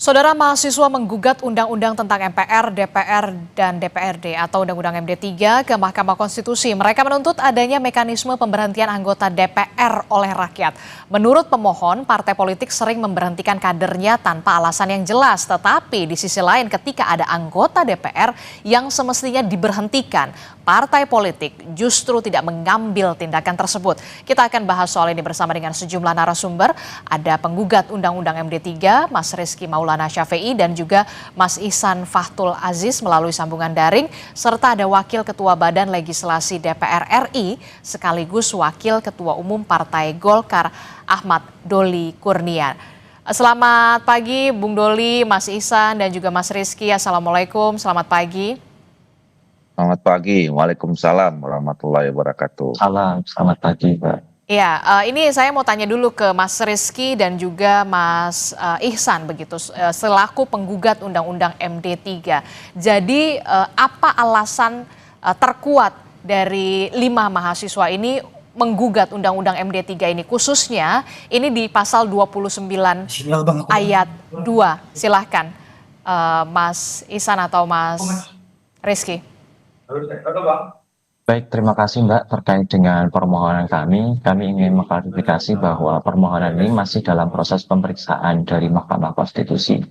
Saudara mahasiswa menggugat Undang-Undang tentang MPR, DPR, dan DPRD atau Undang-Undang MD3 ke Mahkamah Konstitusi. Mereka menuntut adanya mekanisme pemberhentian anggota DPR oleh rakyat. Menurut pemohon, partai politik sering memberhentikan kadernya tanpa alasan yang jelas. Tetapi di sisi lain ketika ada anggota DPR yang semestinya diberhentikan, partai politik justru tidak mengambil tindakan tersebut. Kita akan bahas soal ini bersama dengan sejumlah narasumber. Ada penggugat Undang-Undang MD3, Mas Rizky Maulana Syafi'i, dan juga Mas Ihsan Fathul Aziz melalui sambungan daring, serta ada Wakil Ketua Badan Legislasi DPR RI sekaligus Wakil Ketua Umum Partai Golkar Ahmad Doli Kurnia. Selamat pagi Bung Doli, Mas Ihsan, dan juga Mas Rizky. Assalamualaikum, selamat pagi. Selamat pagi, Waalaikumsalam warahmatullahi wabarakatuh. Selamat pagi, Pak. Ya, ini saya mau tanya dulu ke Mas Rizky dan juga Mas Ihsan begitu, selaku penggugat Undang-Undang MD3. Jadi apa alasan terkuat dari 5 mahasiswa ini menggugat Undang-Undang MD3 ini, khususnya ini di pasal 29 ayat 2. Silahkan Mas Ihsan atau Mas Rizky. Baik, terima kasih Mbak. Terkait dengan permohonan kami ingin mengklarifikasi bahwa permohonan ini masih dalam proses pemeriksaan dari Mahkamah Konstitusi.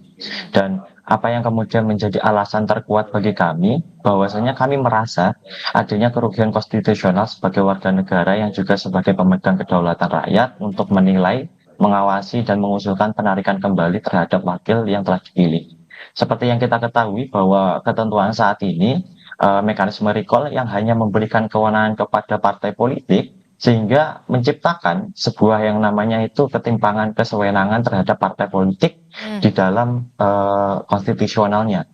Dan apa yang kemudian menjadi alasan terkuat bagi kami, bahwasanya kami merasa adanya kerugian konstitusional sebagai warga negara yang juga sebagai pemegang kedaulatan rakyat untuk menilai, mengawasi, dan mengusulkan penarikan kembali terhadap wakil yang telah dipilih. Seperti yang kita ketahui bahwa ketentuan saat ini mekanisme recall yang hanya memberikan kewenangan kepada partai politik sehingga menciptakan sebuah yang namanya itu ketimpangan kesewenangan terhadap partai politik di dalam konstitusionalnya.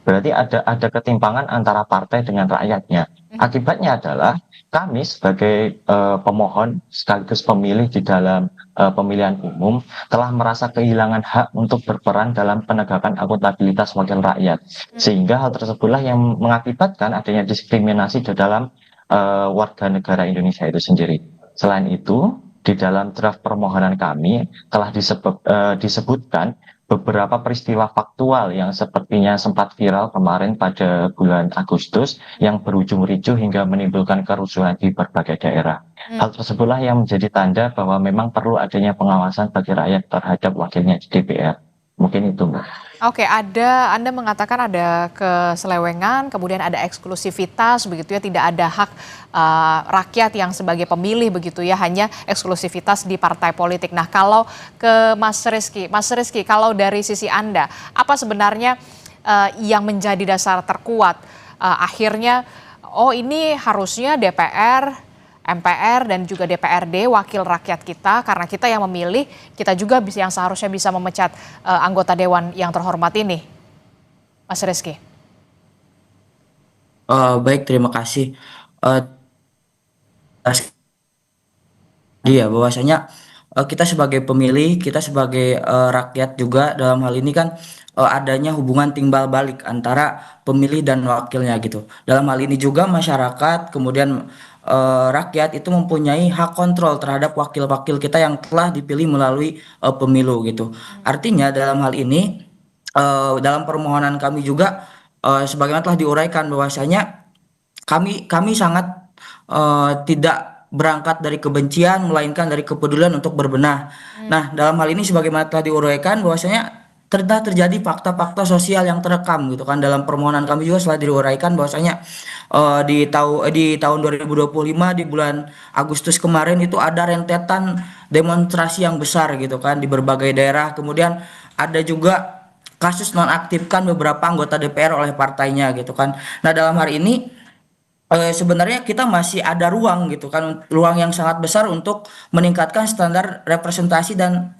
Berarti ada ketimpangan antara partai dengan rakyatnya. Akibatnya adalah kami sebagai pemohon sekaligus pemilih di dalam pemilihan umum telah merasa kehilangan hak untuk berperan dalam penegakan akuntabilitas wakil rakyat. Sehingga hal tersebutlah yang mengakibatkan adanya diskriminasi di dalam warga negara Indonesia itu sendiri. Selain itu, di dalam draft permohonan kami telah disebutkan beberapa peristiwa faktual yang sepertinya sempat viral kemarin pada bulan Agustus yang berujung ricuh hingga menimbulkan kerusuhan di berbagai daerah. Hal tersebutlah yang menjadi tanda bahwa memang perlu adanya pengawasan bagi rakyat terhadap wakilnya di DPR. Mungkin itu, Mbak. Oke, Anda mengatakan ada keselewengan, kemudian ada eksklusivitas begitu ya, tidak ada hak rakyat yang sebagai pemilih begitu ya, hanya eksklusivitas di partai politik. Nah, kalau ke Mas Rizky, kalau dari sisi Anda, apa sebenarnya yang menjadi dasar terkuat akhirnya, oh ini harusnya DPR, MPR, dan juga DPRD, wakil rakyat kita, karena kita yang memilih, kita juga yang seharusnya bisa memecat anggota dewan yang terhormat ini. Mas Rizky. Baik, terima kasih. Dia bahwasanya kita sebagai pemilih, kita sebagai rakyat juga dalam hal ini kan adanya hubungan timbal balik antara pemilih dan wakilnya gitu. Dalam hal ini juga masyarakat, kemudian rakyat itu mempunyai hak kontrol terhadap wakil-wakil kita yang telah dipilih melalui pemilu gitu. Artinya dalam hal ini dalam permohonan kami juga sebagaimana telah diuraikan bahwasanya kami sangat tidak berangkat dari kebencian melainkan dari kepedulian untuk berbenah. Nah, dalam hal ini sebagaimana telah diuraikan bahwasanya telah terjadi fakta-fakta sosial yang terekam gitu kan. Dalam permohonan kami juga telah diuraikan bahwasanya di tahun 2025 di bulan Agustus kemarin itu ada rentetan demonstrasi yang besar gitu kan di berbagai daerah. Kemudian ada juga kasus nonaktifkan beberapa anggota DPR oleh partainya gitu kan. Nah, dalam hari ini sebenarnya kita masih ada ruang gitu kan, ruang yang sangat besar untuk meningkatkan standar representasi dan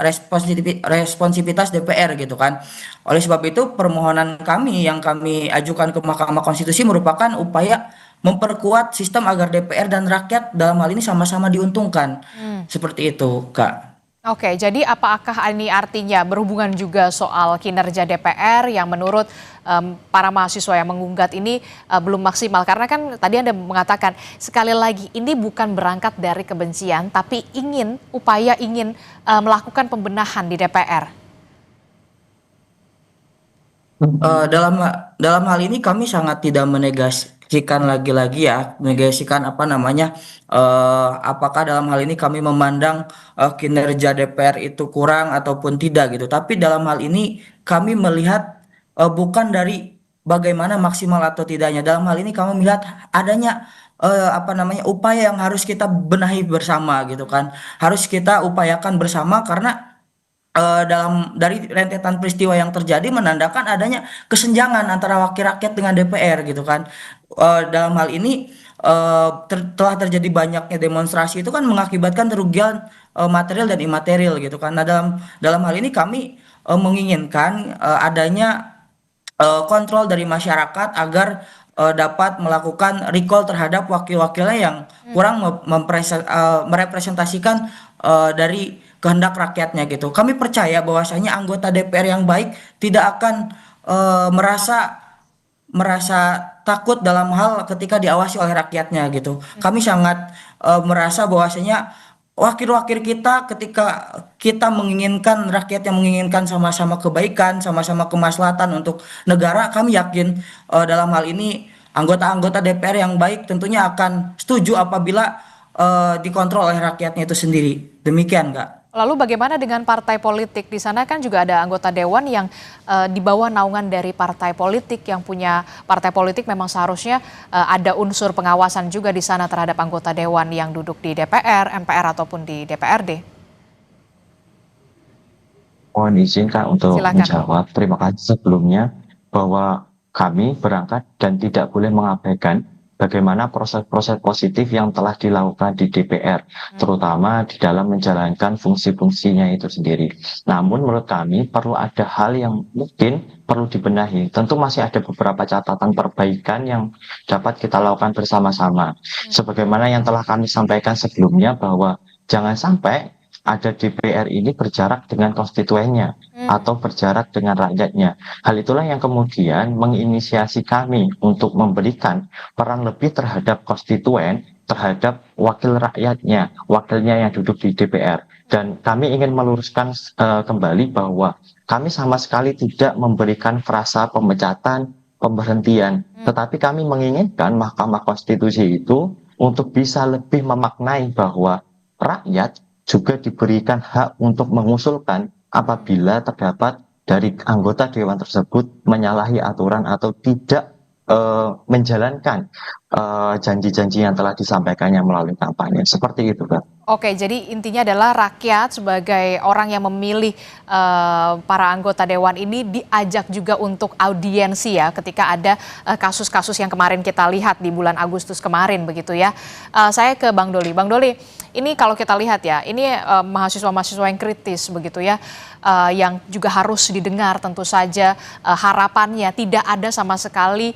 responsivitas DPR gitu kan. Oleh sebab itu permohonan kami yang kami ajukan ke Mahkamah Konstitusi merupakan upaya memperkuat sistem agar DPR dan rakyat dalam hal ini sama-sama diuntungkan. Seperti itu, Kak. Oke, jadi apakah ini artinya berhubungan juga soal kinerja DPR yang menurut para mahasiswa yang menggugat ini belum maksimal? Karena kan tadi Anda mengatakan sekali lagi ini bukan berangkat dari kebencian, tapi upaya ingin melakukan pembenahan di DPR. Dalam dalam hal ini kami sangat tidak menegasikan lagi-lagi ya, menegasikan apa namanya, apakah dalam hal ini kami memandang kinerja DPR itu kurang ataupun tidak gitu. Tapi dalam hal ini kami melihat bukan dari bagaimana maksimal atau tidaknya. Dalam hal ini kami melihat adanya apa namanya upaya yang harus kita benahi bersama gitu kan. Harus kita upayakan bersama karena dalam dari rentetan peristiwa yang terjadi menandakan adanya kesenjangan antara wakil rakyat dengan DPR gitu kan. Dalam hal ini telah terjadi banyaknya demonstrasi itu kan mengakibatkan kerugian material dan imaterial gitu kan. Nah, dalam dalam hal ini kami menginginkan adanya kontrol dari masyarakat agar dapat melakukan recall terhadap wakil-wakilnya yang kurang merepresentasikan dari kehendak rakyatnya gitu. Kami percaya bahwasanya anggota DPR yang baik tidak akan merasa merasa takut dalam hal ketika diawasi oleh rakyatnya gitu. Kami sangat merasa bahwasanya wakil-wakil kita ketika kita menginginkan rakyat yang menginginkan sama-sama kebaikan, sama-sama kemaslahatan untuk negara, kami yakin dalam hal ini anggota-anggota DPR yang baik tentunya akan setuju apabila dikontrol oleh rakyatnya itu sendiri. Demikian, Kak. Lalu bagaimana dengan partai politik? Di sana kan juga ada anggota dewan yang di bawah naungan dari partai politik, yang punya partai politik memang seharusnya ada unsur pengawasan juga di sana terhadap anggota dewan yang duduk di DPR, MPR ataupun di DPRD. Mohon izin Kak untuk Silakan. menjawab. Terima kasih sebelumnya bahwa kami berangkat dan tidak boleh mengabaikan bagaimana proses-proses positif yang telah dilakukan di DPR, terutama di dalam menjalankan fungsi-fungsinya itu sendiri. Namun menurut kami perlu ada hal yang mungkin perlu dibenahi. Tentu masih ada beberapa catatan perbaikan yang dapat kita lakukan bersama-sama. Sebagaimana yang telah kami sampaikan sebelumnya bahwa jangan sampai ada DPR ini berjarak dengan konstituennya atau berjarak dengan rakyatnya. Hal itulah yang kemudian menginisiasi kami untuk memberikan peran lebih terhadap konstituen, terhadap wakil rakyatnya, wakilnya yang duduk di DPR. Dan kami ingin meluruskan kembali bahwa kami sama sekali tidak memberikan frasa pemecatan, pemberhentian, tetapi kami menginginkan Mahkamah Konstitusi itu untuk bisa lebih memaknai bahwa rakyat juga diberikan hak untuk mengusulkan apabila terdapat dari anggota dewan tersebut menyalahi aturan atau tidak menjalankan janji-janji yang telah disampaikannya melalui kampanye. Seperti itu, Kak. Oke, jadi intinya adalah rakyat sebagai orang yang memilih para anggota dewan ini diajak juga untuk audiensi ya ketika ada kasus-kasus yang kemarin kita lihat di bulan Agustus kemarin begitu ya. Saya ke Bang Doli. Bang Doli, ini kalau kita lihat ya, ini mahasiswa-mahasiswa yang kritis begitu ya, yang juga harus didengar tentu saja harapannya tidak ada sama sekali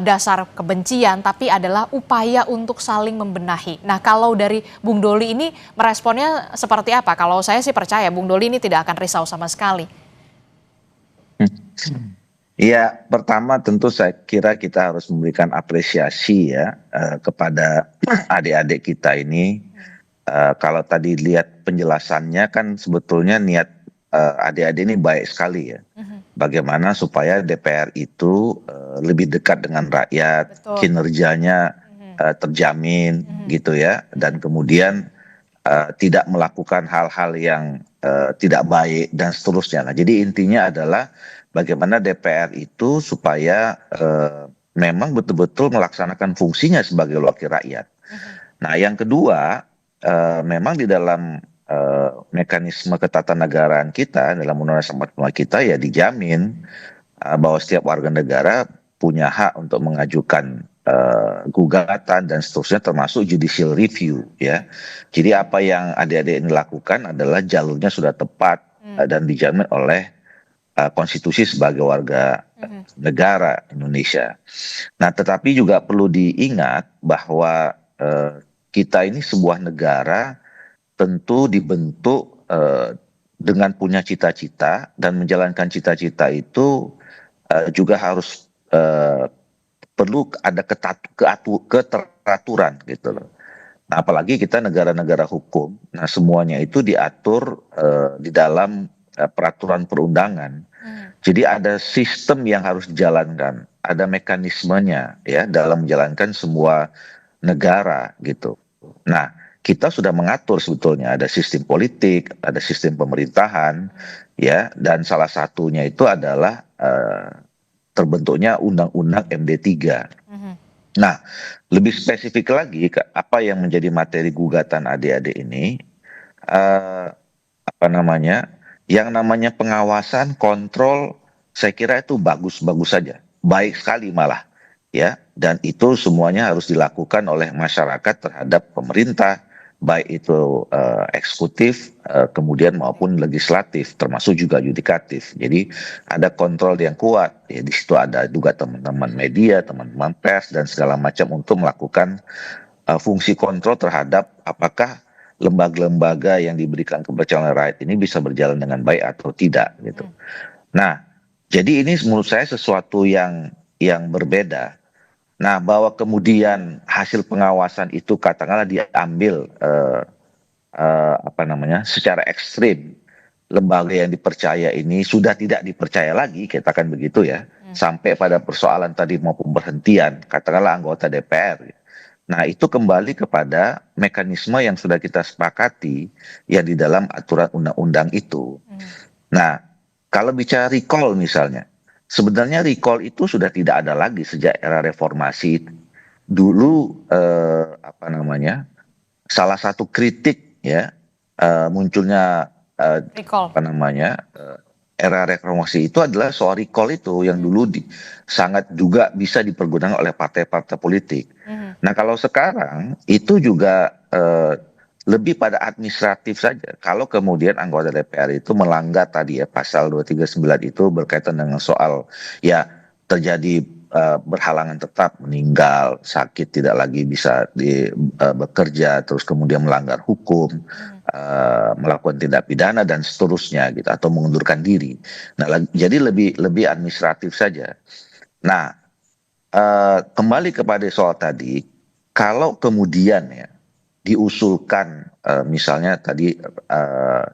dasar kebencian, tapi adalah upaya untuk saling membenahi. Nah, kalau dari Bung Doli ini meresponnya seperti apa? Kalau saya sih percaya Bung Doli ini tidak akan risau sama sekali. Ya, pertama tentu saya kira kita harus memberikan apresiasi ya kepada adik-adik kita ini. Kalau tadi lihat penjelasannya kan sebetulnya niat adik-adik ini baik sekali ya. Bagaimana supaya DPR itu lebih dekat dengan rakyat, Betul. kinerjanya terjamin gitu ya, dan kemudian tidak melakukan hal-hal yang tidak baik dan seterusnya. Nah, jadi intinya adalah bagaimana DPR itu supaya memang betul-betul melaksanakan fungsinya sebagai wakil rakyat. Nah, yang kedua, memang di dalam mekanisme ketatanegaraan kita, dalam Undang-Undang 45 kita ya dijamin bahwa setiap warga negara punya hak untuk mengajukan gugatan dan seterusnya, termasuk judicial review ya. Jadi apa yang adik-adik ini lakukan adalah jalurnya sudah tepat dan dijamin oleh konstitusi sebagai warga negara Indonesia. Nah, tetapi juga perlu diingat bahwa kita ini sebuah negara tentu dibentuk dengan punya cita-cita, dan menjalankan cita-cita itu juga harus perlu ada keteraturan gitu loh. Nah, apalagi kita negara-negara hukum, nah semuanya itu diatur di dalam peraturan perundangan. Jadi ada sistem yang harus dijalankan, ada mekanismenya ya dalam menjalankan semua negara gitu. Nah, kita sudah mengatur sebetulnya ada sistem politik, ada sistem pemerintahan ya, dan salah satunya itu adalah terbentuknya Undang-Undang MD3. Nah, lebih spesifik lagi apa yang menjadi materi gugatan adik-adik ini, eh, apa namanya, yang namanya pengawasan, kontrol, saya kira itu bagus-bagus saja, baik sekali malah, ya. Dan itu semuanya harus dilakukan oleh masyarakat terhadap pemerintah, baik itu eksekutif, kemudian maupun legislatif, termasuk juga yudikatif. Jadi ada kontrol yang kuat. Ya, di situ ada juga teman-teman media, teman-teman pers dan segala macam untuk melakukan fungsi kontrol terhadap apakah lembaga-lembaga yang diberikan kepercayaan oleh rakyat ini bisa berjalan dengan baik atau tidak gitu. Nah, jadi ini menurut saya sesuatu yang berbeda. Nah, bahwa kemudian hasil pengawasan itu katakanlah diambil apa namanya secara ekstrim, lembaga yang dipercaya ini sudah tidak dipercaya lagi, katakan begitu ya, sampai pada persoalan tadi mau pemberhentian, katakanlah anggota DPR. Nah, itu kembali kepada mekanisme yang sudah kita sepakati ya di dalam aturan undang-undang itu. Nah, kalau bicara recall misalnya, sebenarnya recall itu sudah tidak ada lagi sejak era reformasi. Dulu apa namanya? Salah satu kritik ya munculnya Recall. apa namanya? Era reformasi itu adalah soal recall itu yang dulu sangat juga bisa dipergunakan oleh partai-partai politik. Nah, kalau sekarang itu juga lebih pada administratif saja. Kalau kemudian anggota DPR itu melanggar tadi ya pasal 239 itu berkaitan dengan soal ya terjadi berhalangan tetap, meninggal, sakit, tidak lagi bisa bekerja, terus kemudian melanggar hukum, melakukan tindak pidana dan seterusnya gitu, atau mengundurkan diri. Nah, jadi lebih administratif saja. Nah, kembali kepada soal tadi, kalau kemudian ya diusulkan misalnya tadi,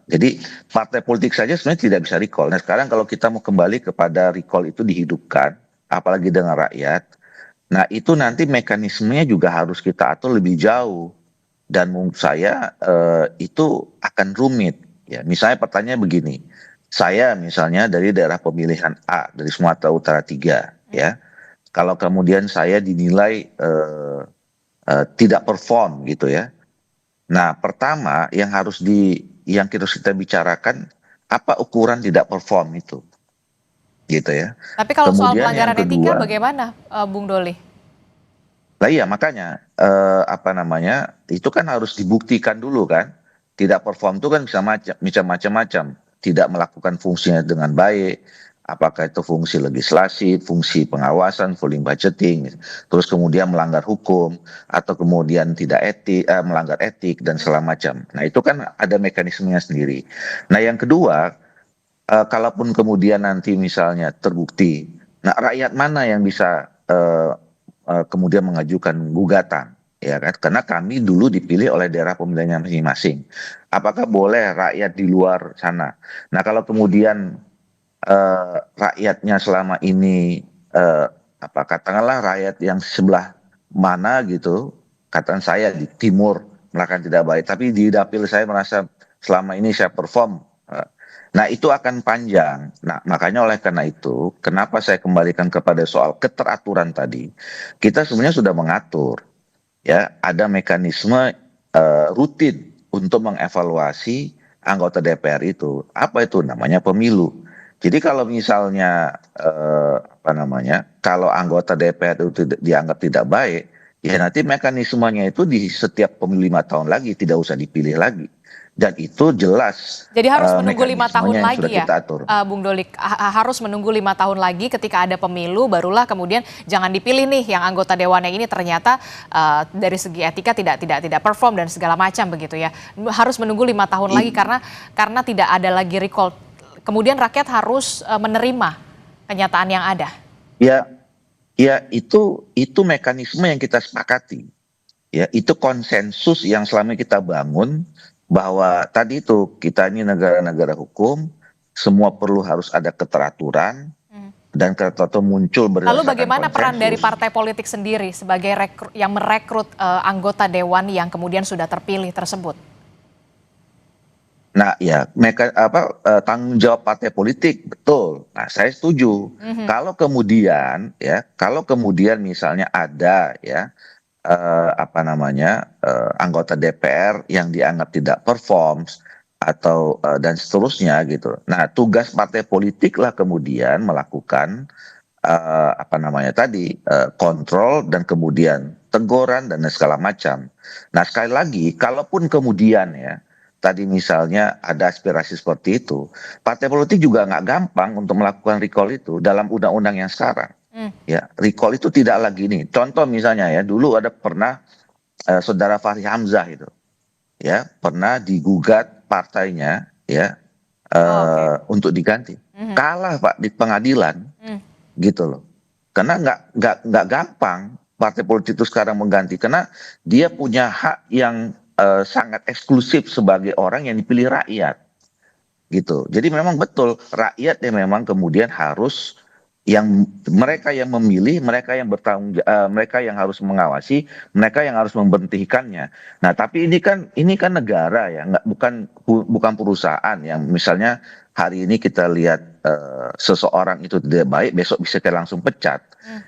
jadi partai politik saja sebenarnya tidak bisa recall. Nah, sekarang kalau kita mau kembali kepada recall itu dihidupkan, apalagi dengan rakyat, nah itu nanti mekanismenya juga harus kita atur lebih jauh. Dan menurut saya itu akan rumit. Ya, misalnya pertanyaan begini, saya misalnya dari daerah pemilihan A, dari Sumatera Utara 3, ya, kalau kemudian saya dinilai tidak perform gitu ya. Nah, pertama yang harus kita bicarakan apa ukuran tidak perform itu, gitu ya. Tapi kalau soal Kemudian yang pelanggaran etika kedua, bagaimana, Bung Doli? nah iya makanya apa namanya itu kan harus dibuktikan dulu kan. Tidak perform itu kan bisa macam-macam. Tidak melakukan fungsinya dengan baik. Apakah itu fungsi legislasi, fungsi pengawasan, full budgeting, terus kemudian melanggar hukum, atau kemudian tidak melanggar etik dan segala macam. Nah itu kan ada mekanismenya sendiri. Nah yang kedua, kalaupun kemudian nanti misalnya terbukti, nah rakyat mana yang bisa kemudian mengajukan gugatan, ya kan? Karena kami dulu dipilih oleh daerah pemilihannya masing-masing. Apakah boleh rakyat di luar sana? Nah kalau kemudian rakyatnya selama ini katakanlah rakyat yang sebelah mana gitu, katakan saya di timur melakukan tidak baik, tapi di dapil saya merasa selama ini saya perform. Nah itu akan panjang. Nah makanya oleh karena itu, kenapa saya kembalikan kepada soal keteraturan tadi, kita sebenarnya sudah mengatur, ya ada mekanisme rutin untuk mengevaluasi anggota DPR itu. Apa itu namanya pemilu. Jadi kalau misalnya kalau anggota DPR itu dianggap tidak baik, ya nanti mekanismenya itu di setiap pemilu 5 tahun lagi tidak usah dipilih lagi. Dan itu jelas. Jadi harus menunggu 5 tahun yang lagi sudah ya, kita atur. Bung Doli, harus menunggu 5 tahun lagi ketika ada pemilu, barulah kemudian jangan dipilih nih yang anggota dewan yang ini ternyata dari segi etika tidak perform dan segala macam begitu ya. Harus menunggu 5 tahun lagi karena tidak ada lagi recall. Kemudian rakyat harus menerima kenyataan yang ada. Ya itu mekanisme yang kita sepakati. Ya, itu konsensus yang selama kita bangun bahwa tadi itu kita ini negara-negara hukum, semua perlu harus ada keteraturan, Hmm. dan keteraturan muncul Lalu berdasarkan bagaimana peran dari konsensus. partai politik sendiri sebagai yang merekrut anggota dewan yang kemudian sudah terpilih tersebut? Nah, ya, tanggung jawab partai politik, betul. Nah, saya setuju. Mhm. Kalau kemudian misalnya ada ya, anggota DPR yang dianggap tidak performs atau dan seterusnya gitu. Nah, tugas partai politik lah kemudian melakukan kontrol dan kemudian teguran dan segala macam. Nah, sekali lagi, kalaupun kemudian ya, tadi misalnya ada aspirasi seperti itu, partai politik juga nggak gampang untuk melakukan recall itu dalam undang-undang yang sekarang. Hmm. Ya, recall itu tidak lagi nih. Contoh misalnya ya, dulu ada pernah saudara Fahri Hamzah itu, ya, pernah digugat partainya ya Oh, oke. untuk diganti. Mhm. Kalah Pak di pengadilan Hmm. gitu loh. Karena nggak gampang partai politik itu sekarang mengganti, karena dia punya hak yang sangat eksklusif sebagai orang yang dipilih rakyat gitu. Jadi memang betul rakyat yang memang kemudian harus mereka yang memilih, mereka yang harus mengawasi, mereka yang harus memberhentikannya. Nah, tapi ini kan negara ya, bukan perusahaan yang misalnya hari ini kita lihat seseorang itu tidak baik, besok bisa kita langsung pecat. Hmm.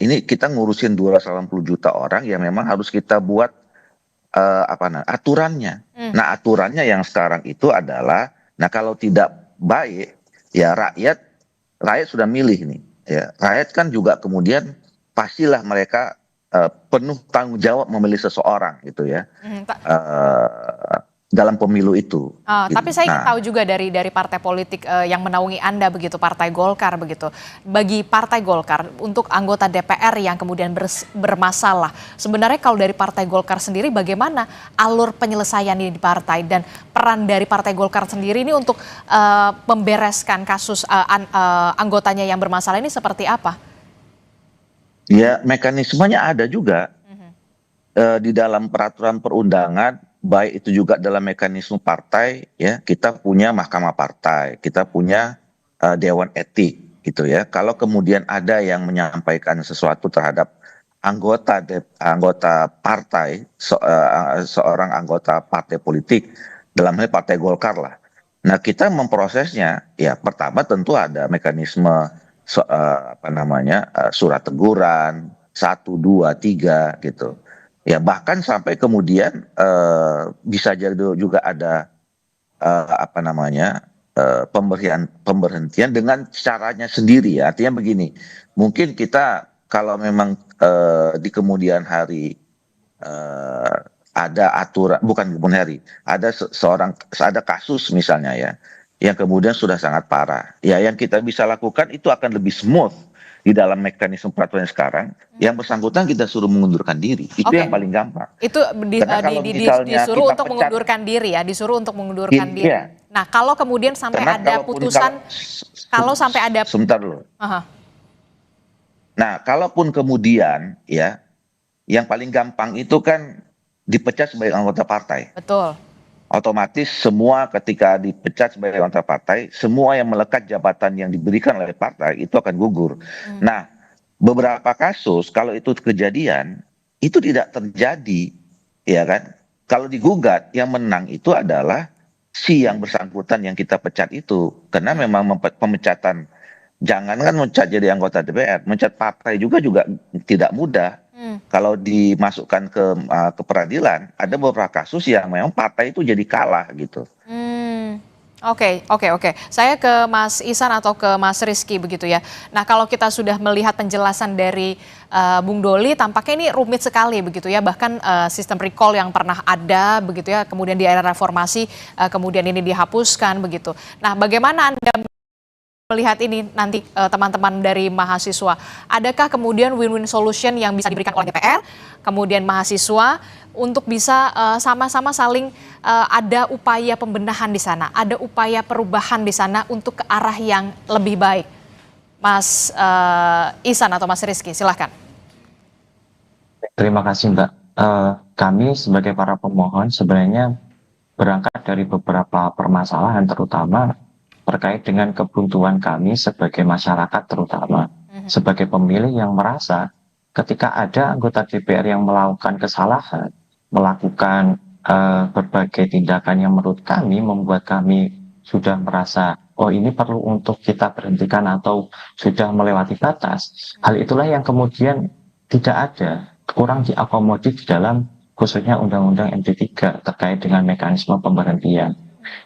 Ini kita ngurusin 280 juta orang yang memang harus kita buat aturannya. Hmm. Nah, aturannya yang sekarang itu adalah, nah kalau tidak baik, ya rakyat sudah milih nih. Ya, rakyat kan juga kemudian pastilah mereka penuh tanggung jawab memilih seseorang gitu ya, Mhm. dalam pemilu itu. Gitu. Tapi saya ingin Nah, tahu juga dari partai politik yang menaungi Anda begitu, Partai Golkar begitu. Bagi Partai Golkar untuk anggota DPR yang kemudian bermasalah, sebenarnya kalau dari Partai Golkar sendiri bagaimana alur penyelesaian ini di partai dan peran dari Partai Golkar sendiri ini untuk membereskan kasus anggotanya yang bermasalah ini seperti apa? ya mekanismenya ada juga di dalam peraturan perundangan, baik itu juga dalam mekanisme partai ya, kita punya mahkamah partai, kita punya dewan etik gitu ya. Kalau kemudian ada yang menyampaikan sesuatu terhadap anggota partai, seorang anggota partai politik, dalam hal Partai Golkar lah. Nah, kita memprosesnya ya, pertama tentu ada mekanisme surat teguran 1, 2, 3 gitu. Ya, bahkan sampai kemudian bisa jadi juga ada pemberhentian dengan caranya sendiri ya. Artinya begini, mungkin kita kalau memang di kemudian hari ada aturan, bukan kemudian hari, ada kasus misalnya ya, yang kemudian sudah sangat parah. Ya, yang kita bisa lakukan itu akan lebih smooth di dalam mekanisme peraturan sekarang. Yang bersangkutan kita suruh mengundurkan diri, itu Oke. yang paling gampang. Itu Karena kalau misalnya disuruh kita untuk pecat, mengundurkan diri ya, disuruh untuk mengundurkan diri. iya. Nah, kalau kemudian sampai Karena ada putusan, kalau sampai ada, sebentar dulu. Aha, Nah, kalaupun kemudian ya, yang paling gampang itu kan dipecat sebagai anggota partai. betul. Otomatis semua ketika dipecat sebagai anggota partai, semua yang melekat jabatan yang diberikan oleh partai itu akan gugur. Nah, beberapa kasus kalau itu kejadian, itu tidak terjadi, ya kan? Kalau digugat, yang menang itu adalah si yang bersangkutan yang kita pecat itu. Karena memang pemecatan, jangankan mencat jadi anggota DPR, mencat partai juga tidak mudah. Kalau dimasukkan ke peradilan, ada beberapa kasus yang memang partai itu jadi kalah gitu. Oke. Saya ke Mas Ihsan atau ke Mas Rizky begitu ya. Nah, kalau kita sudah melihat penjelasan dari Bung Doli, tampaknya ini rumit sekali begitu ya. Bahkan sistem recall yang pernah ada begitu ya, kemudian di era reformasi, kemudian ini dihapuskan begitu. Nah, bagaimana Anda melihat ini nanti teman-teman dari mahasiswa? Adakah kemudian win-win solution yang bisa diberikan oleh DPR, kemudian mahasiswa untuk bisa sama-sama saling ada upaya pembenahan di sana, ada upaya perubahan di sana untuk ke arah yang lebih baik? Mas Ihsan atau Mas Rizky, silahkan. Terima kasih Mbak. Kami sebagai para pemohon sebenarnya berangkat dari beberapa permasalahan, terutama terkait dengan kebuntuan kami sebagai masyarakat terutama sebagai pemilih yang merasa ketika ada anggota DPR yang melakukan kesalahan, melakukan berbagai tindakan yang menurut kami membuat kami sudah merasa, oh ini perlu untuk kita berhentikan atau sudah melewati batas. Hal itulah yang kemudian tidak ada, kurang diakomodir di dalam khususnya Undang-Undang MD3 terkait dengan mekanisme pemberhentian.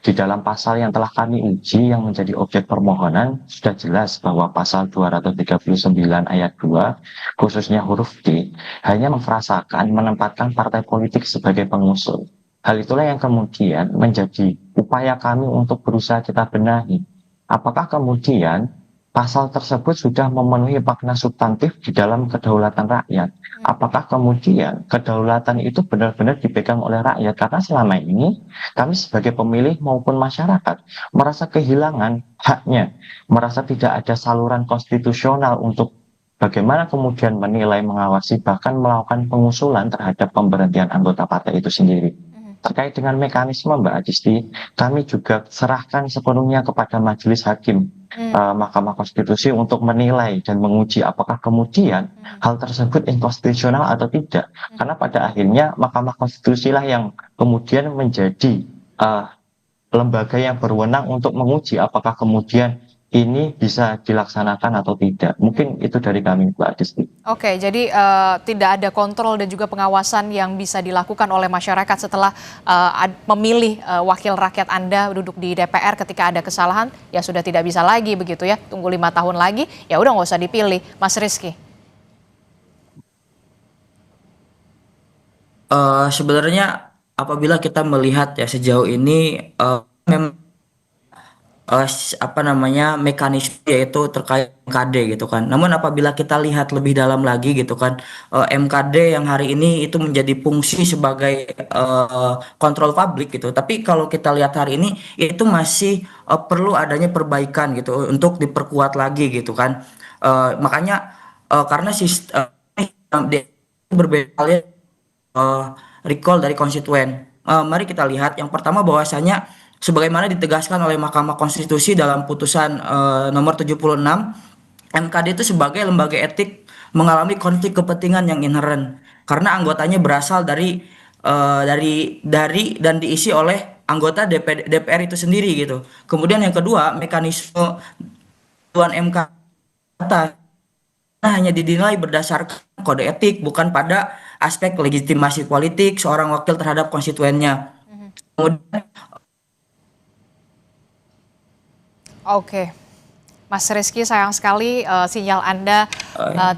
Di dalam pasal yang telah kami uji yang menjadi objek permohonan sudah jelas bahwa pasal 239 ayat 2 khususnya huruf D hanya memfrasakan menempatkan partai politik sebagai pengusul. Hal itulah yang kemudian menjadi upaya kami untuk berusaha kita benahi. Apakah kemudian pasal tersebut sudah memenuhi makna substantif di dalam kedaulatan rakyat? Apakah kemudian kedaulatan itu benar-benar dipegang oleh rakyat? Karena selama ini kami sebagai pemilih maupun masyarakat merasa kehilangan haknya, merasa tidak ada saluran konstitusional untuk bagaimana kemudian menilai, mengawasi, bahkan melakukan pengusulan terhadap pemberhentian anggota partai itu sendiri. Terkait dengan mekanisme Mbak Adisti, kami juga serahkan sepenuhnya kepada Majelis Hakim Mahkamah Konstitusi untuk menilai dan menguji apakah kemudian hal tersebut inkonstitusional atau tidak. Karena pada akhirnya Mahkamah Konstitusi lah yang kemudian menjadi lembaga yang berwenang untuk menguji apakah kemudian ini bisa dilaksanakan atau tidak. Mungkin itu dari kami, Mbak Adisti. Oke, jadi tidak ada kontrol dan juga pengawasan yang bisa dilakukan oleh masyarakat setelah memilih wakil rakyat Anda duduk di DPR ketika ada kesalahan, ya sudah tidak bisa lagi begitu ya, tunggu 5 tahun lagi, ya udah nggak usah dipilih. Mas Rizky. Sebenarnya apabila kita melihat ya sejauh ini memang mekanisme yaitu terkait MKD gitu kan. Namun apabila kita lihat lebih dalam lagi gitu kan, MKD yang hari ini itu menjadi fungsi sebagai kontrol publik gitu. Tapi kalau kita lihat hari ini itu masih perlu adanya perbaikan gitu untuk diperkuat lagi gitu kan. Makanya karena sistem berbeda recall dari konstituen. Mari kita lihat yang pertama bahwasanya sebagaimana ditegaskan oleh Mahkamah Konstitusi dalam putusan nomor 76, MKD itu sebagai lembaga etik mengalami konflik kepentingan yang inheren karena anggotanya berasal dari dan diisi oleh anggota DPR itu sendiri gitu. Kemudian yang kedua, mekanisme Tuan MK hanya dinilai berdasarkan kode etik bukan pada aspek legitimasi politik seorang wakil terhadap konstituennya. Kemudian Oke, Mas Rizky, sayang sekali sinyal Anda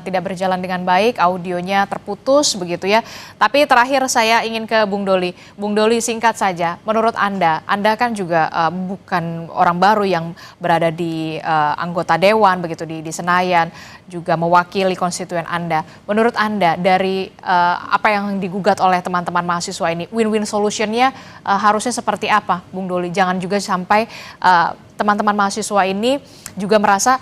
tidak berjalan dengan baik, audionya terputus begitu ya. Tapi terakhir saya ingin ke Bung Doli. Bung Doli, singkat saja, menurut Anda kan juga bukan orang baru yang berada di anggota dewan begitu di Senayan, juga mewakili konstituen Anda. Menurut Anda dari apa yang digugat oleh teman-teman mahasiswa ini, win-win solutionnya harusnya seperti apa, Bung Doli? Jangan juga sampai teman-teman mahasiswa ini juga merasa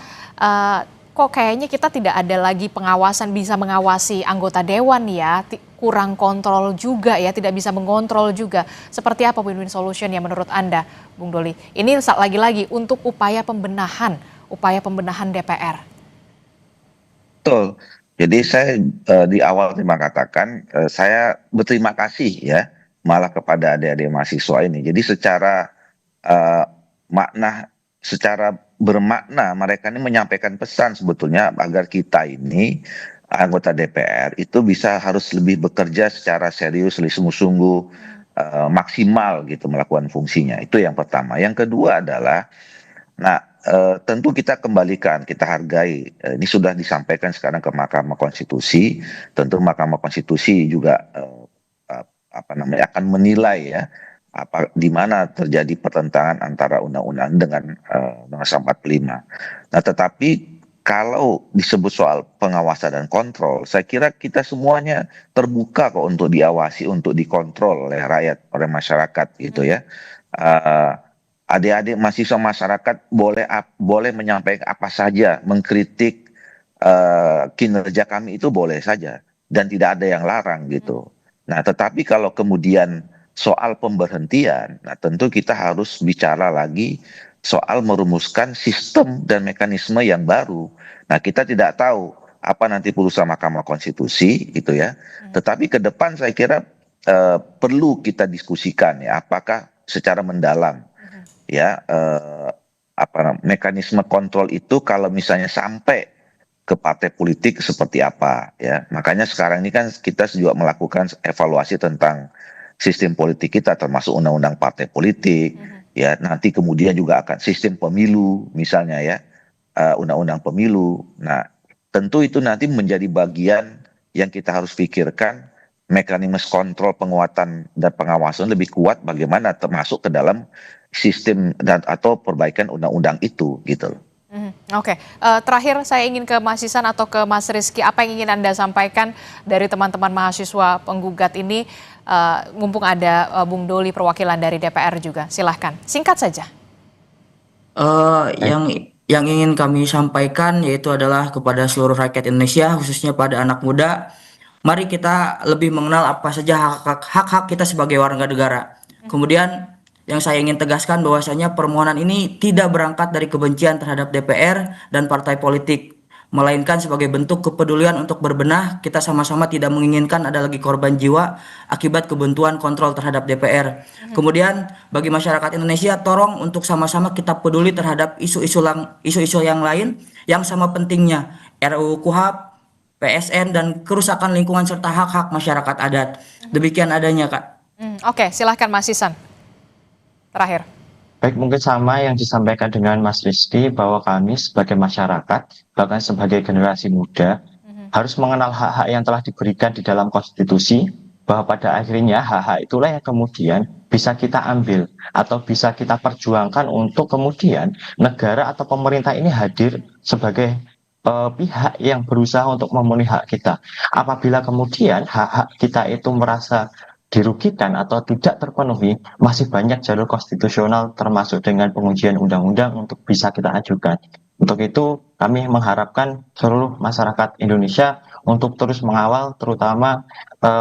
kok kayaknya kita tidak ada lagi pengawasan, bisa mengawasi anggota dewan ya, kurang kontrol juga ya, tidak bisa mengontrol juga. Seperti apa win-win solution ya menurut Anda, Bung Doli? Ini lagi-lagi untuk upaya pembenahan DPR. Betul. Jadi saya di awal terima katakan saya berterima kasih ya malah kepada adik-adik mahasiswa ini. Jadi secara bermakna mereka ini menyampaikan pesan sebetulnya agar kita ini anggota DPR itu harus lebih bekerja secara serius, sungguh-sungguh maksimal gitu melakukan fungsinya. Itu yang pertama. Yang kedua adalah tentu kita kembalikan, kita hargai. Ini sudah disampaikan sekarang ke Mahkamah Konstitusi. Tentu Mahkamah Konstitusi juga akan menilai ya di mana terjadi pertentangan antara undang-undang dengan Undang-Undang 45. Nah, tetapi kalau disebut soal pengawasan dan kontrol, saya kira kita semuanya terbuka kok untuk diawasi, untuk dikontrol oleh rakyat, oleh masyarakat gitu ya. Adik-adik mahasiswa masyarakat boleh menyampaikan apa saja, mengkritik kinerja kami itu boleh saja dan tidak ada yang larang gitu. Nah, tetapi kalau kemudian soal pemberhentian, nah tentu kita harus bicara lagi soal merumuskan sistem dan mekanisme yang baru. Nah, kita tidak tahu apa nanti putusan Mahkamah Konstitusi gitu ya. Tetapi ke depan saya kira perlu kita diskusikan ya, apakah secara mendalam ya mekanisme kontrol itu kalau misalnya sampai ke partai politik seperti apa ya. Makanya sekarang ini kan kita juga melakukan evaluasi tentang sistem politik kita termasuk undang-undang partai politik ya, nanti kemudian juga akan sistem pemilu misalnya ya, undang-undang pemilu. Nah, tentu itu nanti menjadi bagian yang kita harus pikirkan, mekanisme kontrol penguatan dan pengawasan lebih kuat bagaimana termasuk ke dalam sistem dan atau perbaikan undang-undang itu gitu loh. Oke, terakhir saya ingin ke Mas Ihsan atau ke Mas Rizky, apa yang ingin Anda sampaikan dari teman-teman mahasiswa penggugat ini, mumpung ada Bung Doli perwakilan dari DPR juga, silahkan, singkat saja. Yang ingin kami sampaikan yaitu adalah kepada seluruh rakyat Indonesia, khususnya pada anak muda, mari kita lebih mengenal apa saja hak-hak kita sebagai warga negara. Kemudian yang saya ingin tegaskan bahwasanya permohonan ini tidak berangkat dari kebencian terhadap DPR dan partai politik, melainkan sebagai bentuk kepedulian untuk berbenah. Kita sama-sama tidak menginginkan ada lagi korban jiwa akibat kebuntuan kontrol terhadap DPR. Kemudian bagi masyarakat Indonesia, tolong untuk sama-sama kita peduli terhadap isu-isu yang lain yang sama pentingnya, RUU KUHP, PSN, dan kerusakan lingkungan serta hak-hak masyarakat adat. Demikian adanya, Kak. Oke, silahkan Mas Ihsan. Terakhir. Baik, mungkin sama yang disampaikan dengan Mas Rizky, bahwa kami sebagai masyarakat, bahkan sebagai generasi muda, harus mengenal hak-hak yang telah diberikan di dalam konstitusi, bahwa pada akhirnya hak-hak itulah yang kemudian bisa kita ambil atau bisa kita perjuangkan untuk kemudian negara atau pemerintah ini hadir sebagai pihak yang berusaha untuk memenuhi hak kita. Apabila kemudian hak-hak kita itu merasa dirugikan atau tidak terpenuhi, masih banyak jalur konstitusional termasuk dengan pengujian undang-undang untuk bisa kita ajukan. Untuk itu kami mengharapkan seluruh masyarakat Indonesia untuk terus mengawal, terutama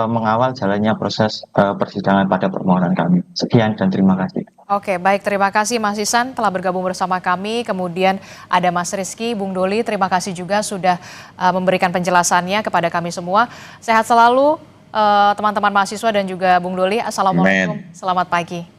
mengawal jalannya proses persidangan pada permohonan kami. Sekian dan terima kasih. Oke, baik, terima kasih Mas Ihsan telah bergabung bersama kami. Kemudian ada Mas Rizky, Bung Doli, terima kasih juga sudah memberikan penjelasannya kepada kami semua. Sehat selalu teman-teman mahasiswa dan juga Bung Doli. Assalamualaikum, selamat pagi.